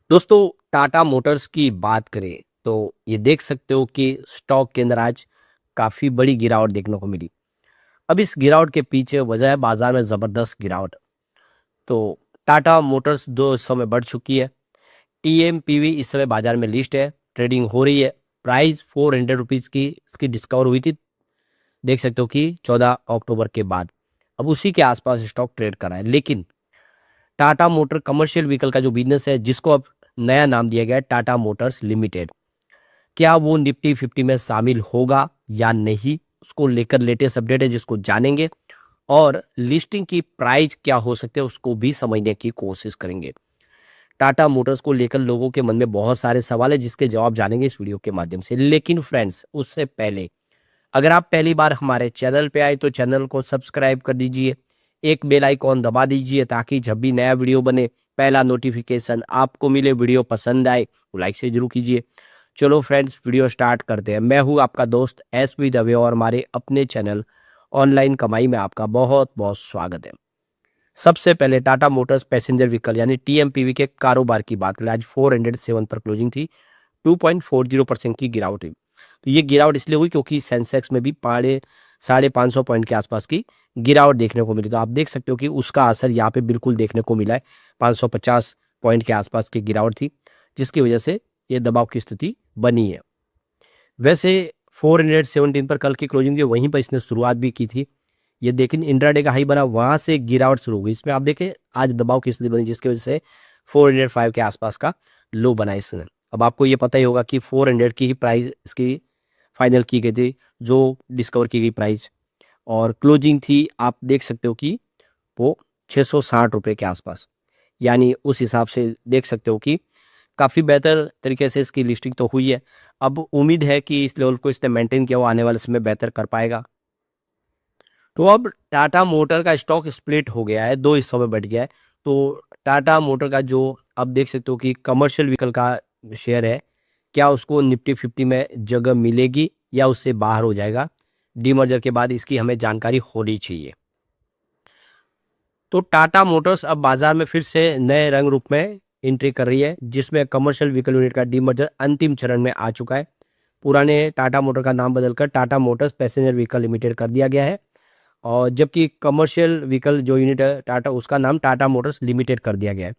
दोस्तों, टाटा मोटर्स की बात करें तो ये देख सकते हो कि स्टॉक के अंदर आज काफ़ी बड़ी गिरावट देखने को मिली। अब इस गिरावट के पीछे वजह है बाजार में ज़बरदस्त गिरावट। तो टाटा मोटर्स इस समय बढ़ चुकी है। टीएमपीवी इस समय बाजार में लिस्ट है, ट्रेडिंग हो रही है। प्राइस 400 रुपीज़ की इसकी डिस्कवर हुई थी, देख सकते हो कि 14 अक्टूबर के बाद। अब उसी के आसपास स्टॉक ट्रेड कर रहा है। लेकिन टाटा मोटर कमर्शियल व्हीकल का जो बिजनेस है, जिसको अब नया नाम दिया गया है टाटा मोटर्स लिमिटेड, क्या वो निफ्टी 50 में शामिल होगा या नहीं, उसको लेकर लेटेस्ट अपडेट है जिसको जानेंगे। और लिस्टिंग की प्राइस क्या हो सकती है उसको भी समझने की कोशिश करेंगे। टाटा मोटर्स को लेकर लोगों के मन में बहुत सारे सवाल है जिसके जवाब जानेंगे इस वीडियो के माध्यम से। लेकिन फ्रेंड्स, उससे पहले अगर आप पहली बार हमारे चैनल पे आए तो चैनल को सब्सक्राइब कर दीजिए, एक बेल आइकॉन दबा दीजिए ताकि जब भी नया वीडियो बने पहला नोटिफिकेशन आपको मिले। वीडियो पसंद आए तो लाइक से जरूर कीजिए। चलो फ्रेंड्स, वीडियो स्टार्ट करते हैं। मैं हूँ आपका दोस्त एसपी दवे और हमारे अपने चैनल ऑनलाइन कमाई में आपका बहुत बहुत स्वागत है। सबसे पहले टाटा मोटर्स पैसेंजर व्हीकल यानी टीएमपीवी के कारोबार की बात करें, आज 407 पर क्लोजिंग थी। 2.40% की गिरावट हुई। तो ये गिरावट इसलिए हुई क्योंकि सेंसेक्स में भी 550 पॉइंट के आसपास की गिरावट देखने को मिली। तो आप देख सकते हो कि उसका असर यहाँ पे बिल्कुल देखने को मिला है। 550 पॉइंट के आसपास की गिरावट थी, जिसकी वजह से ये दबाव की स्थिति बनी है। वैसे 417 पर कल की क्लोजिंग थी, वहीं पर इसने शुरुआत भी की थी। ये लेकिन इंट्राडे का हाई बना, वहां से गिरावट शुरू हो गई। इसमें आप देखें आज दबाव की स्थिति बनी, जिसकी वजह से 405 के आसपास का लो बना इसने। अब आपको ये पता ही होगा कि 400 की ही प्राइस इसकी फाइनल की गई थी, जो डिस्कवर की गई प्राइस, और क्लोजिंग थी आप देख सकते हो कि वो 660 रुपये के आसपास। यानी उस हिसाब से देख सकते हो कि काफ़ी बेहतर तरीके से इसकी लिस्टिंग तो हुई है। अब उम्मीद है कि इस लेवल को इसने मेंटेन किया, वो आने वाले समय बेहतर कर पाएगा। तो अब टाटा मोटर का स्टॉक स्प्लिट हो गया है, दो हिस्सों में बट गया है। तो टाटा मोटर का जो अब देख सकते हो कि कमर्शियल व्हीकल का शेयर है, क्या उसको निफ्टी 50 में जगह मिलेगी या उससे बाहर हो जाएगा। डीमर्जर के बाद इसकी हमें जानकारी होनी चाहिए। तो टाटा मोटर्स अब बाजार में फिर से नए रंग रूप में एंट्री कर रही है, जिसमें कमर्शियल व्हीकल यूनिट का डीमर्जर अंतिम चरण में आ चुका है। पुराने टाटा मोटर का नाम बदलकर Tata Motors passenger vehicle limited कर दिया गया है, और जबकि कमर्शियल व्हीकल जो यूनिट है टाटा, उसका नाम टाटा मोटर्स लिमिटेड कर दिया गया है,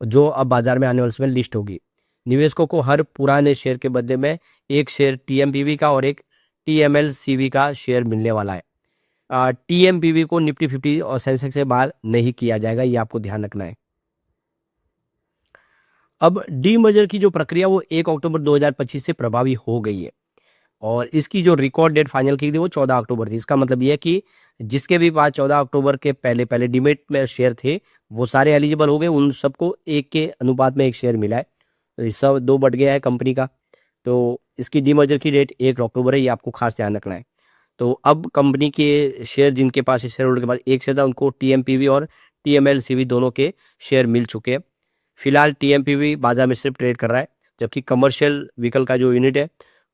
जो अब बाजार में आने वाले समय लिस्ट होगी। निवेशकों को हर पुराने शेयर के बदले में एक शेयर टीएमपीवी का और एक टीएमएलसीवी का शेयर मिलने वाला है। टीएमपीवी को निफ्टी 50 और सेंसेक्स से बाहर नहीं किया जाएगा, ये आपको ध्यान रखना है। अब डीमर्जर की जो प्रक्रिया वो 1 अक्टूबर 2025 से प्रभावी हो गई है, और इसकी जो रिकॉर्ड डेट फाइनल की थी वो 14 अक्टूबर थी। इसका मतलब ये है कि जिसके भी पास 14 अक्टूबर के पहले पहले डीमेट में शेयर थे, वो सारे एलिजिबल हो गए। उन सबको एक के अनुपात में एक शेयर मिला है, तो ये सब दो बढ़ गया है कंपनी का। तो इसकी डीमर्जर की डेट 1 अक्टूबर है, ये आपको खास ध्यान रखना है। तो अब कंपनी के शेयर जिनके पास, शेयर होल्डर के पास एक शेयर था, उनको टीएमपीवी और टीएमएलसीवी दोनों के शेयर मिल चुके हैं। फिलहाल टीएमपीवी बाजार में सिर्फ ट्रेड कर रहा है, जबकि कमर्शियल व्हीकल का जो यूनिट है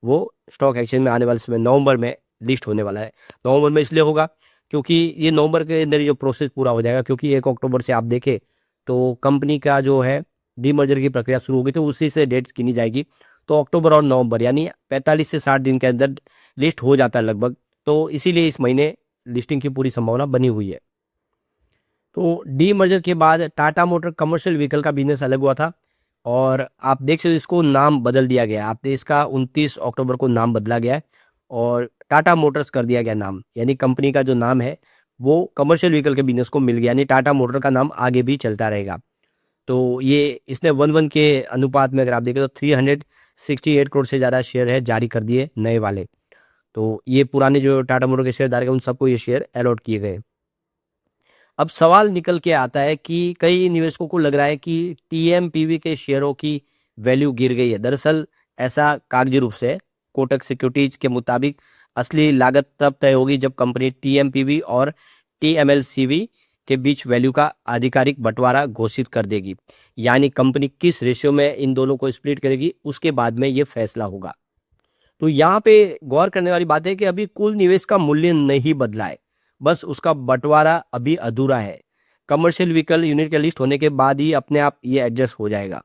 वो स्टॉक एक्सचेंज में आने वाले समय नवंबर में लिस्ट होने वाला है। नवंबर में इसलिए होगा क्योंकि ये नवंबर के अंदर जो प्रोसेस पूरा हो जाएगा, क्योंकि 1 अक्टूबर से आप देखें तो कंपनी का जो है डीमर्जर की प्रक्रिया शुरू होगी, तो उसी से डेट्स गिनी जाएगी। तो अक्टूबर और नवंबर यानी 45 से 60 दिन के अंदर लिस्ट हो जाता है लगभग। तो इसीलिए इस महीने लिस्टिंग की पूरी संभावना बनी हुई है। तो डीमर्जर के बाद टाटा मोटर कमर्शियल व्हीकल का बिजनेस अलग हुआ था, और आप देख सकते हो इसको नाम बदल दिया गया है। आप इसका 29 अक्टूबर को नाम बदला गया है और टाटा मोटर्स कर दिया गया नाम। यानी कंपनी का जो नाम है वो कमर्शियल व्हीकल के बिजनेस को मिल गया, यानी टाटा मोटर का नाम आगे भी चलता रहेगा। तो ये इसने 1:1 के अनुपात में अगर आप देखें तो 368 करोड़ से ज़्यादा शेयर है जारी कर दिए नए वाले। तो ये पुराने जो टाटा मोटर के शेयरधारक हैं उन सबको ये शेयर अलॉट किए गए। अब सवाल निकल के आता है कि कई निवेशकों को लग रहा है कि टीएमपीवी के शेयरों की वैल्यू गिर गई है। दरअसल ऐसा कागजी रूप से कोटक सिक्योरिटीज के मुताबिक असली लागत तब तय होगी जब कंपनी टीएमपीवी और टीएमएलसीवी के बीच वैल्यू का आधिकारिक बंटवारा घोषित कर देगी। यानी कंपनी किस रेशियो में इन दोनों को स्प्लिट करेगी, उसके बाद में ये फैसला होगा। तो यहाँ पे गौर करने वाली बात है कि अभी कुल निवेश का मूल्य नहीं बदला है, बस उसका बंटवारा अभी अधूरा है। कमर्शियल व्हीकल यूनिट के लिस्ट होने के बाद ही अपने आप ये एडजस्ट हो जाएगा।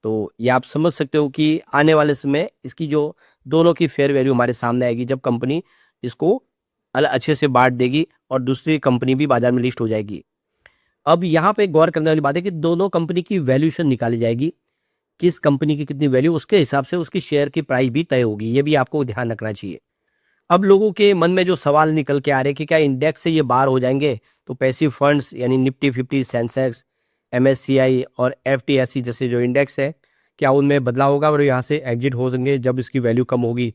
तो ये आप समझ सकते हो कि आने वाले समय इसकी जो दोनों की फेयर वैल्यू हमारे सामने आएगी जब कंपनी इसको अच्छे से बांट देगी और दूसरी कंपनी भी बाजार में लिस्ट हो जाएगी। अब यहाँ पे गौर करने वाली बात है कि दोनों कंपनी की वैल्यूएशन निकाली जाएगी, किस कंपनी की कितनी वैल्यू, उसके हिसाब से उसकी शेयर की प्राइस भी तय होगी। ये भी आपको ध्यान रखना चाहिए। अब लोगों के मन में जो सवाल निकल के आ रहे हैं कि क्या इंडेक्स से ये बाहर हो जाएंगे, तो पैसिव फंड्स यानी निफ्टी 50, सेंसेक्स, एमएससीआई और एफटीएसई जैसे जो इंडेक्स है, क्या उनमें बदलाव होगा और यहाँ से एग्जिट हो सकेंगे जब इसकी वैल्यू कम होगी।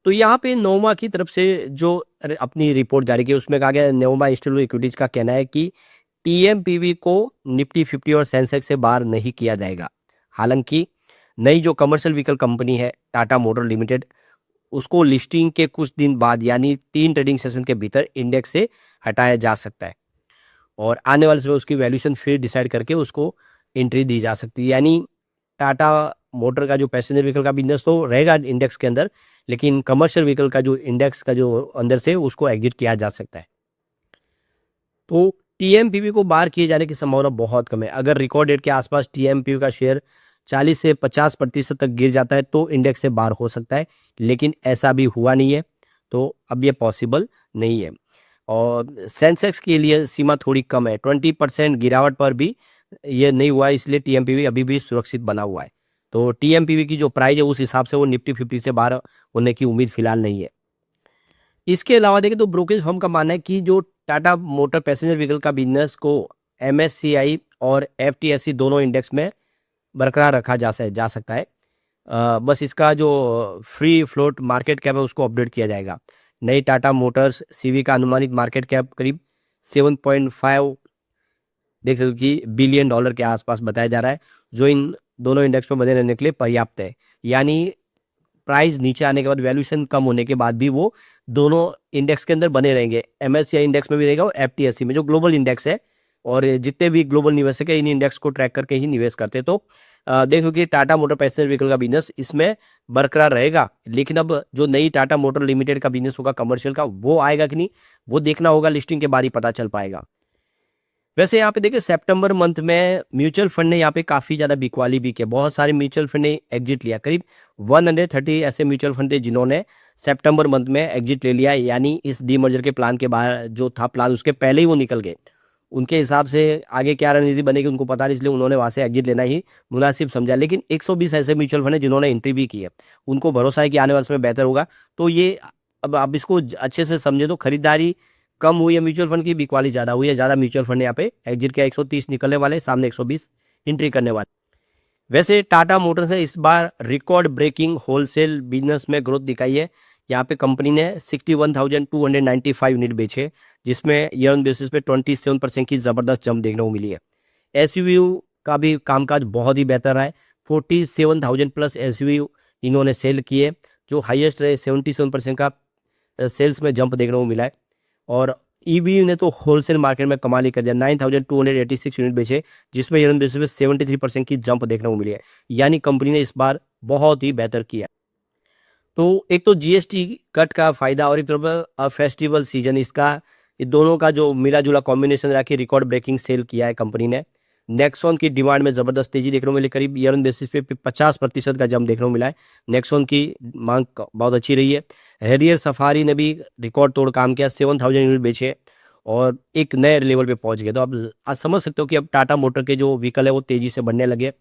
तो यहाँ पे नोमा की तरफ से जो अपनी रिपोर्ट जारी की उसमें कहा गया, नोमा इंस्टीट्यूट इक्विटीज का कहना है कि टीएमपीवी को निफ्टी 50 और सेंसेक्स से बाहर नहीं किया जाएगा। हालांकि नई जो कमर्शियल व्हीकल कंपनी है टाटा मोटर लिमिटेड, उसको लिस्टिंग के कुछ दिन बाद यानी 3 ट्रेडिंग सेशन के भीतर इंडेक्स से हटाया जा सकता है और आने वाले समय उसकी वैल्यूएशन फिर डिसाइड करके उसको एंट्री दी जा सकती है। यानी टाटा मोटर का जो पैसेंजर व्हीकल का बिजनेस तो रहेगा इंडेक्स के अंदर, लेकिन कमर्शियल व्हीकल का जो इंडेक्स का जो अंदर से उसको एग्जिट किया जा सकता है। तो टीएमपीवी को बाहर किए जाने की संभावना बहुत कम है। अगर रिकॉर्ड डेट के आसपास टीएमपीवी का शेयर 40 से 50% तक गिर जाता है तो इंडेक्स से बाहर हो सकता है, लेकिन ऐसा भी हुआ नहीं है, तो अब ये पॉसिबल नहीं है। और सेंसेक्स के लिए सीमा थोड़ी कम है, 20% गिरावट पर भी ये नहीं हुआ है, इसलिए टीएमपीवी अभी भी सुरक्षित बना हुआ है। तो टीएमपीवी की जो प्राइस है उस हिसाब से वो निफ्टी 50 से बाहर होने की उम्मीद फिलहाल नहीं है। इसके अलावा देखें तो ब्रोकरेज फर्म का मानना है कि जो टाटा मोटर पैसेंजर व्हीकल का बिजनेस को एमएससीआई और एफटीएसई दोनों इंडेक्स में बरकरार रखा जा सकता है। बस इसका जो फ्री फ्लोट मार्केट कैप है उसको अपडेट किया जाएगा। नई टाटा मोटर्स सीवी का अनुमानित मार्केट कैप करीब 7.5 देख सकते हो कि बिलियन डॉलर के आसपास बताया जा रहा है, जो इन दोनों इंडेक्स में बने रहने के लिए पर्याप्त है। यानी प्राइस नीचे आने के बाद वैल्यूएशन कम होने के बाद भी वो दोनों इंडेक्स के अंदर बने रहेंगे। एमएससीआई इंडेक्स में भी रहेगा और एफटीएसई में जो ग्लोबल इंडेक्स है, और जितने भी ग्लोबल निवेशक है इन इंडेक्स को ट्रैक करके ही निवेश करते हैं। तो देखो कि टाटा मोटर पैसेंजर व्हीकल का बिजनेस इसमें बरकरार रहेगा, लेकिन अब जो नई टाटा मोटर लिमिटेड का बिजनेस होगा कमर्शियल का, वो आएगा कि नहीं वो देखना होगा, लिस्टिंग के बाद ही पता चल पाएगा। वैसे यहाँ पे देखिए सितंबर मंथ में म्यूचुअल फंड ने यहाँ पे काफ़ी ज़्यादा बिकवाली भी किया, बहुत सारे म्यूचुअल फंड ने एग्जिट लिया। करीब 130 ऐसे म्यूचुअल फंड थे जिन्होंने सितंबर मंथ में एग्जिट ले लिया, यानी इस डीमर्जर के प्लान के बाहर जो था प्लान उसके पहले ही वो निकल गए। उनके हिसाब से आगे क्या रणनीति बनेगी उनको पता नहीं, इसलिए उन्होंने वहाँ से एग्जिट लेना ही मुनासिब समझा। लेकिन 120 ऐसे म्यूचुअल फंड है जिन्होंने एंट्री भी की है, उनको भरोसा है कि आने वाले समय बेहतर होगा। तो ये अब आप इसको अच्छे से समझे तो खरीदारी कम हुई है म्यूचुअल फंड की, बिकवाली ज़्यादा हुई है। ज़्यादा म्यूचुअल फंड यहाँ पे एग्जिट किया, 130 निकलने वाले, सामने 120 एंट्री करने वाले। वैसे टाटा मोटर्स ने इस बार रिकॉर्ड ब्रेकिंग होलसेल बिजनेस में ग्रोथ दिखाई है। यहाँ पे कंपनी ने 61,295 यूनिट बेचे, जिसमें ईयर ऑन बेसिस पे 27% की ज़बरदस्त जंप देखने को मिली है। एसयूवी का भी कामकाज बहुत ही बेहतर रहा है, 47,000 प्लस एसयूवी इन्होंने सेल किए, जो हाईएस्ट रहे। 77% का सेल्स में जंप देखने को मिला है। और ईवी ने तो होलसेल मार्केट में कमाल ही कर दिया, 9,286 यूनिट बेचे, जिसमें ईयर ऑन बेसिस पे 73% की जंप देखने को मिली है। यानी कंपनी ने इस बार बहुत ही बेहतर किया। तो एक तो जीएसटी कट का फायदा और एक तरफ फेस्टिवल सीजन, इसका ये दोनों का जो मिला जुला कॉम्बिनेशन रहा कि रिकॉर्ड ब्रेकिंग सेल किया है कंपनी ने। नेक्सॉन की डिमांड में ज़बरदस्त तेजी देखने को मिली, करीब ईयर ऑन बेसिस पे 50% का जंप देखने को मिला है। नेक्सॉन की मांग बहुत अच्छी रही है। हैरियर सफारी ने भी रिकॉर्ड तोड़ काम किया, 7,000 यूनिट बेचे और एक नए लेवल पे पहुंच गए। तो अब आज समझ सकते हो कि अब टाटा मोटर के जो व्हीकल है वो तेजी से बढ़ने लगे।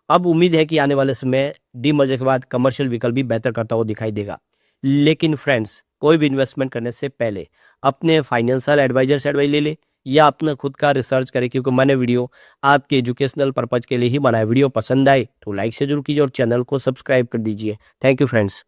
अब उम्मीद है कि आने वाले समय डीमर्जर के बाद कमर्शियल व्हीकल भी बेहतर करता हुआ दिखाई देगा। लेकिन फ्रेंड्स, कोई भी इन्वेस्टमेंट करने से पहले अपने फाइनेंशियल एडवाइजर से एडवाइस ले ले या अपना खुद का रिसर्च करें, क्योंकि मैंने वीडियो आपके एजुकेशनल पर्पज के लिए ही बनाया। वीडियो पसंद आए तो लाइक से जरूर कीजिए और चैनल को सब्सक्राइब कर दीजिए। Thank you friends.